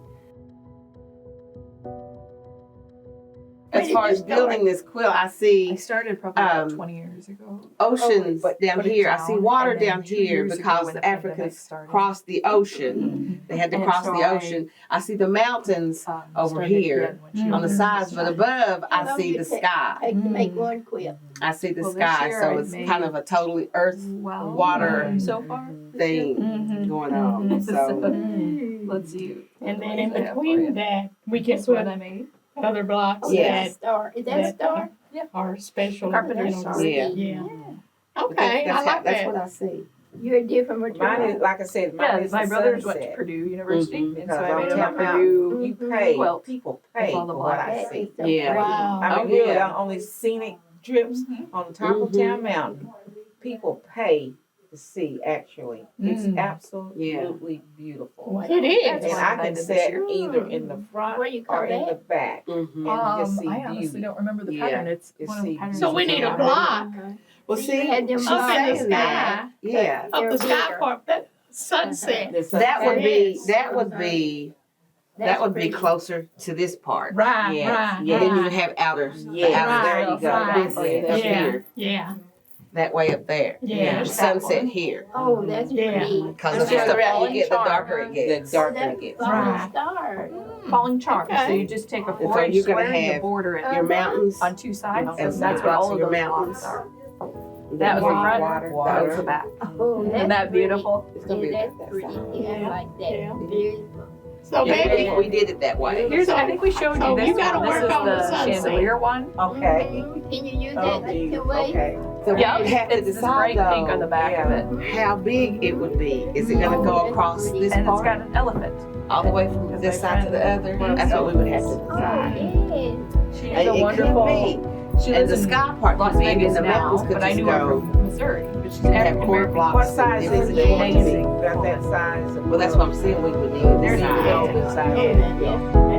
As far as building this quilt, I see I started probably about 20 years ago. oceans but down put it here. I see down, water and then down 2 here years ago because when the the pandemic Africans started. crossed the ocean. They had to And cross so the I, ocean. I see the mountains over started here again when she on the was sides, but above How I long see did the it sky. Take to make one quilt. I see the Well, this sky, year so I it's made kind of a totally earth water so far. thing going on. So Let's see. And then in between that, we can That's put what I made. other blocks Yes. Star. Is that a star? are special. Carpenter's star. Yeah. Okay, I like that's that. what I see. You're a different Mine material. is, like I said, mine Yeah, is my the brothers went to sunset. Purdue University, Mhm. and so Because I made I'm them a talking Purdue about, you pay, quilt. people with pay all the for what I blocks. see. Yeah. Wow. I mean, Oh, really, yeah. on only scenic trips on the top of Town Mountain, people pay to see, actually. It's absolutely beautiful. Well, it is. And what I I can did this sit year. either in the front Where you call or in the that? back. Mm-hmm. And just see I honestly beauty. don't remember the Yeah. pattern. It's It's one of the see- patterns. So we need a block Well, So you see, had them she's up in the saying that. sky Yeah. of the They're sky bigger. part, that sunset. The That would sunset. be Yes. that would be closer to this part. Right, Yes. right, Yeah. Then you would right. have outer, Yes, outer there you go. Right. That's it. up Yeah, here, yeah, that way up there. yeah. The sunset here. Oh, that's Yeah. pretty. Because Those just are the the farther you falling get, the charm. darker it The gets. darker That's it gets. falling Right. star. falling charm. So Okay. you just take a so 4-inch you're gonna square and you have border it Your mountains, on 2 sides. And So that's what blocks all of of your those mountains. blocks are. and That was the then front. water, That was the water. back. Oh, Isn't that beautiful? It's gonna be Yeah, like that's that pretty. side. Yeah, I like that. Yeah. Beautiful. So Yeah, maybe If we did it that way. Here's, I think we showed So you this you gotta one. This work is on the the sunset. chandelier one. Okay. Can you use Oh, that geez. two ways? Okay. So we Yep, would have to it's this decide bright pink on the though, back of it. how big it would be. Is it gonna go across this And it's part, got an elephant. all the way from this side to the other? That's what we would have to Oh, decide. yeah. She's And a it wonderful. could She be, and lives the in sky part Las could be, and Vegas the now, mountains could but I just knew her go. from Missouri. But she's You have African core American. blocks. What and size is different it things. amazing? About that size. Well, that's what I'm saying. We would need. There's the a size. building The size. Yeah.